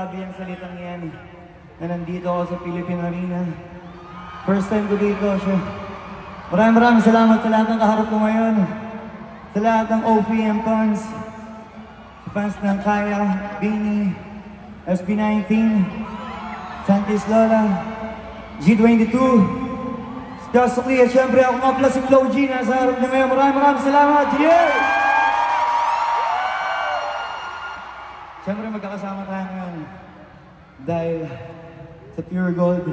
grabe ang salitang yan na nandito ako sa Philippine Arena. First time ko dito siya. Maraming salamat sa lahat ng kaharap ko ngayon. Sa lahat ng OPM fans. Sa fans ng Kaya, Bini, SB19, Santis Lola, G22, Just Clear. Siyempre ako nga pala si Flo G. Nasa harap na ngayon. Maraming salamat. Yeah! Siyempre magkakasama tayo ngayon dahil sa Pure Gold.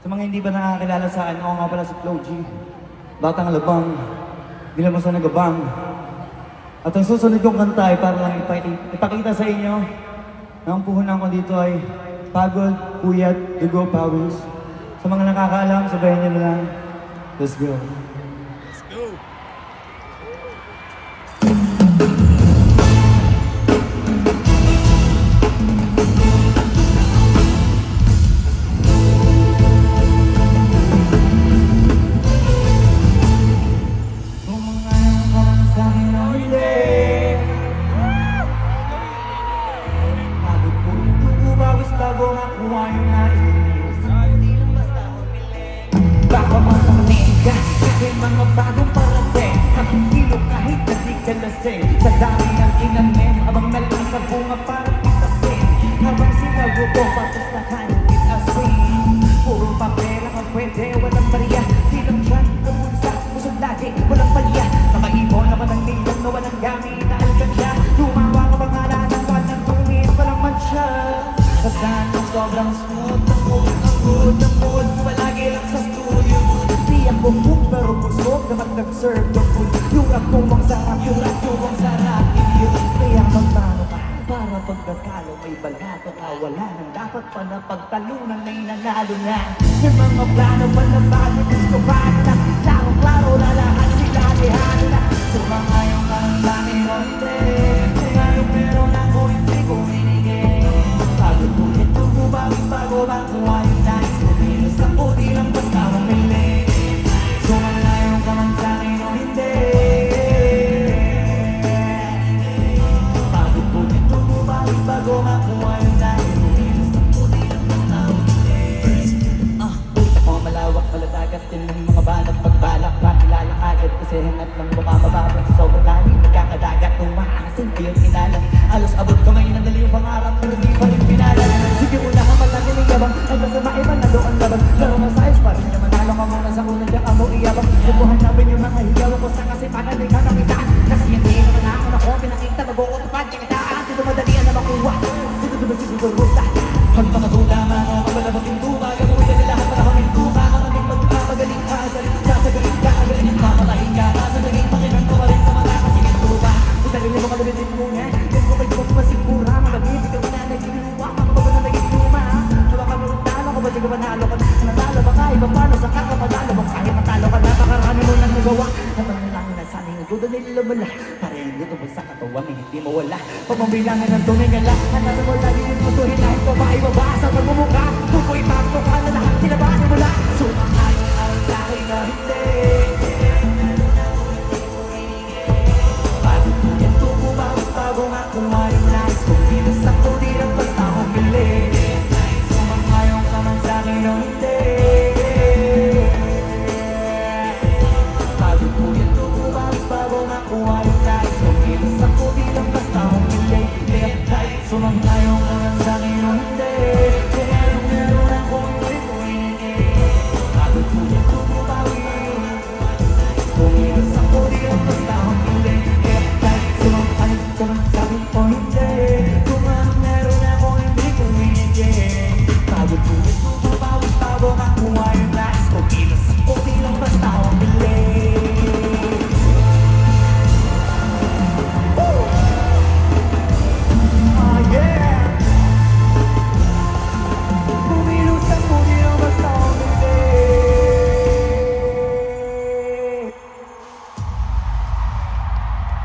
Sa mga hindi ba nakakilala sa akin, ako nga pala si Flo G. Batang Alabang, di naman sa nagabang. At ang susunod kong kanta ay para lang ipakita sa inyo na ang puhunan ko dito ay pagod, puyat, dugo, pawis. Sa mga nakakaalam, sabayan niyo na lang. Let's go. Let's go. Baka mamanin ka, kasi mga bagong parating. Nakikilo kahit na di ka lasing. Sa dami ng inanim, abang nalang sa bunga parang itasin. Habang sinagutom, patos na kanipit asin. Puro papel ang pwede, walang bariya. Di lang dyan, kabulsa, usog lagi, walang palya. Nakaibon naman ang nilang na walang gamit na alkansya. Tumawa ka pa nga lahat ng bad ng tungis, walang mansya. Sa tanong sobrang smooth, ang mood, palagi lang sa studio. Di ako cook pero busog naman nag-serve ng food. Yung rap kong ang sarap, yung rap kong ang sarap. Kaya magtano ka, para pagkakalo may balato ka. Wala nang dapat pa na pagtalunan na inanalo na. Yung mga plano pa na bago gusto pa na. Klaro-klaro na lahat sila lihano na. Sumangayong ang dami mo hindi. Kung anong meron ako hindi ko hinigay. Bago ko ito bumawis bago makuha yung nice. Kumilos ako di lang basta mamili. Sumangayong ka man sa'kin o hindi. Bago ko ito bumawis bago makuha yung nice. Kumilos ako di lang basta mamili. Utak ko malawak malatagat din ng mga banat pagbalak. Makilala agad kasi hangat ng mukha mababang sa sobrang lalim. Nagkakadagat kung maasin ko yung inalang. Alos abot ko ngayon ang dali yung pangarap pero di pa rin pinalan. Sige unahan malaki ng yabang. Ay basta maiba na doon laban. Laro ng size pa rin naman. Talo ka muna sa unang dyan amo iyabang. Lubuhan namin yung mga higaw ko sa kasi panalay ka nakitaan. Kasi hindi naman ako na ko pinakita. Nag-uutupad yung kitaan. Dito madalian na makuha. Dito diba siguro ruta. Pag mga tula mga wala baking tuba. Gagawin na nila para kaming tuba. Maraming magpapagaling ka. Sasagaling ka. Agaling ang mamatahin ka. Sasagaling pakilang ko pa rin sa mga kasingin tuba. Sarili mo kalubitin muna. Yan ko kayo magpasigura. Malagit ikaw na nagkiluwa. Makapag na naging luma. Diba ka nung talo ko ba di ka manalo ka? Natalo ba ka? Iba paano sa kakapadalo mo? Kahit matalo ka na pakarami mo nang nagawa. Natang lang na sana yung gudo nila mula. Parang gusto mo sa katawan na hindi mawala. Pagmambilangan ng tumingala. Hanapin mo lagi yung putuhin na ito ba ibaba sa pagmumukha. Tukoy takto ka na lahat sinabahan mo lang. Sumakayong ang laki na hindi. Bago nga kumain nice. Kung pinas ako di lang basta humili. Sumangayong ka man sa'kin o hindi. Bago ko yan tumubawis. Bago nga kumain nice. Kung pinas ako di lang basta humili. Sumangayong ka man sa'kin o hindi. Kung anong meron ako hindi ko hiningi. Bago ko yan tumubawis. Kung pinas ako di lang basta humili. Sabi ko hindi. Kung anong meron ako hindi ko hinigay. Pagod ko ito